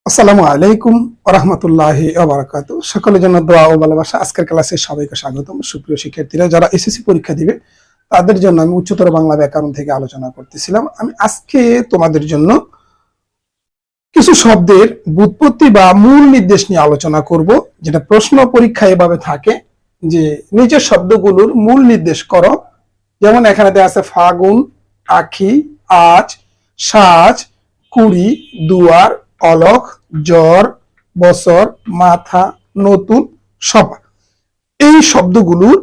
আসসালামু আলাইকুম রহমতুল্লাহি ওবারাকাতু। সকলের জন্য দোয়া ও ভালোবাসা। আজকের ক্লাসে সবাইকে স্বাগতম। সুপ্রিয় শিক্ষার্থীরা, যারা এসএসসি পরীক্ষা দিবে তাদের জন্য আমি উচ্চতর বাংলা ব্যাকরণ থেকে আলোচনা করতেছিলাম। আমি আজকে তোমাদের জন্য কিছু শব্দের ব্যুৎপত্তি বা মূল নির্দেশ নিয়ে আলোচনা করব, যেটা প্রশ্ন পরীক্ষায় এভাবে থাকে যে নিচের শব্দগুলোর মূল নির্দেশ করো। যেমন এখানে দেওয়া আছে ফাগুন, আখি, আজ, সাজ, কুড়ি, দুয়ার, অলখ, জ্বর, বছর, মাথা, নতুন, সভা। এই শব্দগুলোর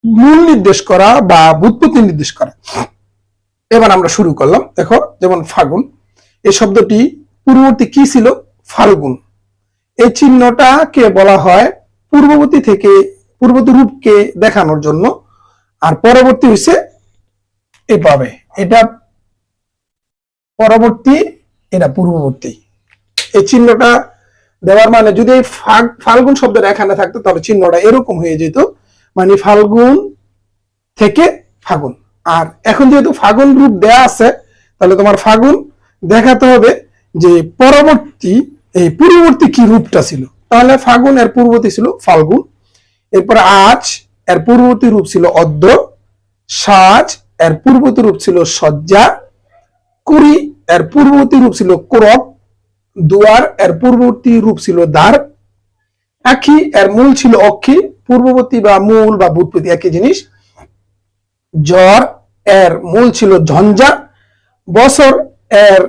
মূল নির্দেশ করা বা ব্যুৎপত্তি নির্দেশ করা। এবার আমরা শুরু করলাম। দেখো, যেমন ফাগুন, এই শব্দটি পূর্ববর্তী কি ছিল? ফাল্গুন। এই চিহ্নটাকে বলা হয় পূর্ববর্তী থেকে পূর্ববর্তী রূপকে দেখানোর জন্য। আর পরবর্তী হইছে এভাবে, এটা পরবর্তী, এটা পূর্ববর্তী। এই চিহ্নটা দেওয়ার মানে যদি এই ফাল্গুন শব্দটা এখানে থাকতো তাহলে চিহ্নটা এরকম হয়ে যেত, মানে ফাল্গুন থেকে ফাগুন। আর এখন যেহেতু ফাগুন রূপ দেয়া আছে, তাহলে তোমার ফাগুন দেখাতে হবে যে পরবর্তী, এই পূর্ববর্তী কি রূপটা ছিল। তাহলে ফাগুন এর পূর্ববর্তী ছিল ফাল্গুন। এরপর আজ এর পূর্ববর্তী রূপ ছিল অদ্য। সাজ এর পূর্ববর্তী রূপ ছিল সজ্জা। কুড়ি এর পূর্ববর্তী রূপ ছিল কোরব। দুয়ার এর পূর্ববর্তী রূপ ছিল দ্বার। আখি এর মূল ছিল অক্ষি। পূর্ববর্তী বা মূল বা ব্যুৎপত্তি একই জিনিস। জ্বর এর মূল ছিল ঝঞ্ঝা। বছর এর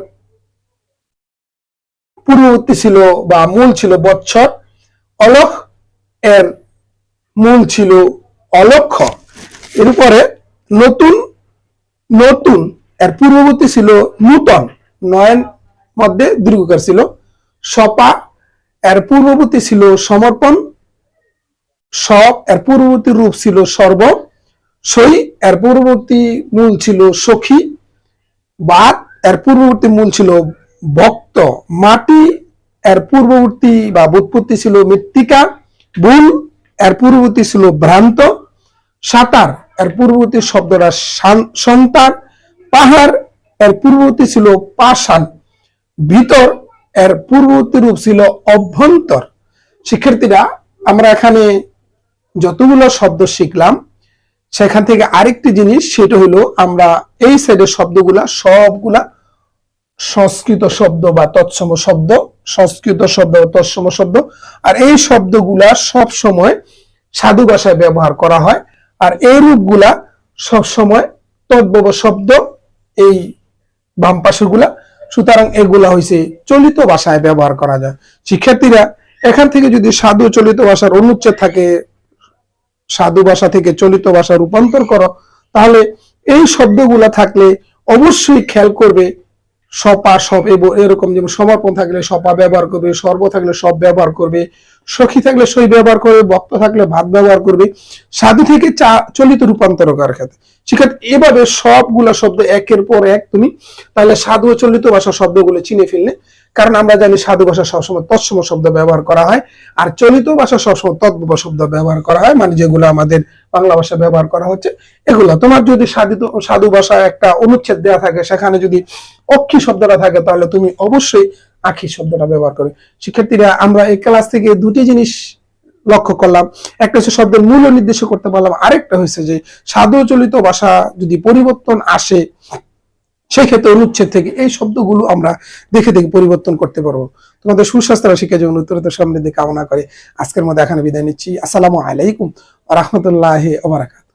পূর্ববর্তী ছিল বা মূল ছিল বৎসর। অলখ এর মূল ছিল অলক্ষ। এরপরে নতুন, নতুন এর পূর্ববর্তী ছিল নূতন, নয়ন মধ্যে দীর্ঘকার ছিল। সপা এর পূর্ববর্তী ছিল সমর্পণ। সব এর পূর্ববর্তী রূপ ছিল সর্ব। সই এর পূর্ববর্তী মূল ছিল সখী। বাত এর পূর্ববর্তী মূল ছিল ভক্ত। মাটি এর পূর্ববর্তী বা ব্যুৎপত্তি ছিল মৃত্তিকা। ভুল এর পূর্ববর্তী ছিল ভ্রান্ত। সাঁতার এর পূর্ববর্তী শব্দটা সন্তান। পাহাড় এর পূর্ববর্তী ছিল পাষাণ। ভিতর এর পূর্ববর্তী রূপ ছিল অভ্যন্তর। শিক্ষার্থীরা, আমরা এখানে যতগুলো শব্দ শিখলাম সেখান থেকে আরেকটি জিনিস, সেটা হলো আমরা এই সাইডের শব্দগুলা সবগুলা সংস্কৃত শব্দ বা তৎসম শব্দ, সংস্কৃত শব্দ বা তৎসম শব্দ। আর এই শব্দগুলা সব সময় সাধু ভাষায় ব্যবহার করা হয়। আর এই রূপগুলা সব সময় তদ্ভব শব্দ, এই বাম পাশেগুলা। সুতরাং এগুলা হইছে চলিত ভাষায় ব্যবহার করা যায়। শিক্ষার্থীরা, এখান থেকে যদি সাধু চলিত ভাষার অনুচ্ছেদ থাকে, সাধু ভাষা থেকে চলিত ভাষা রূপান্তর করো, তাহলে এই শব্দগুলা থাকলে অবশ্যই খেয়াল করবে সপা, সব এরকম। যেমন সমর্পণ থাকলে সপা ব্যবহার করবে, সর্ব থাকলে সব ব্যবহার করবে, সখী থাকলে সই ব্যবহার করবে, ভক্ত থাকলে ভাত ব্যবহার করবে। সাধু থেকে চলিত রূপান্তর করার ক্ষেত্রে শিক্ষার্থী এভাবে সবগুলা শব্দ একের পর এক তুমি তাহলে সাধু ও চলিত ভাষা শব্দগুলো চিনে ফেললে। কারণ আমরা জানি সাধু ভাষা সবসময় তৎসম শব্দ ব্যবহার করা হয়, আর চলিত ভাষা সবসময় তদ্ভব শব্দ ব্যবহার করা হয়, মানে যেগুলো আমাদের বাংলা ভাষা ব্যবহার করা হচ্ছে এগুলো। তোমার যদি সাধু ভাষায় একটা অনুচ্ছেদ দেওয়া থাকে, সেখানে যদি অক্ষি শব্দটা থাকে, তাহলে তুমি অবশ্যই আখি শব্দটা ব্যবহার করবে। শিক্ষার্থীরা, আমরা এই ক্লাস থেকে দুটি জিনিস লক্ষ্য করলাম। একটা হচ্ছে শব্দের মূল নির্দেশ করতে পারলাম, আরেকটা হচ্ছে যে সাধু চলিত ভাষা যদি পরিবর্তন আসে সেই ক্ষেত্রে অনুচ্ছেদ থেকে এই শব্দগুলো আমরা দেখে দেখে পরিবর্তন করতে পারবো। তোমাদের সুস্বাস্থ্য শিক্ষা জীবন উত্তরোত্তর সমৃদ্ধি কামনা করে আজকের মধ্যে এখানে বিদায় নিচ্ছি। আসসালামু আলাইকুম ওয়া রাহমাতুল্লাহি ওয়া বারাকাতুহু।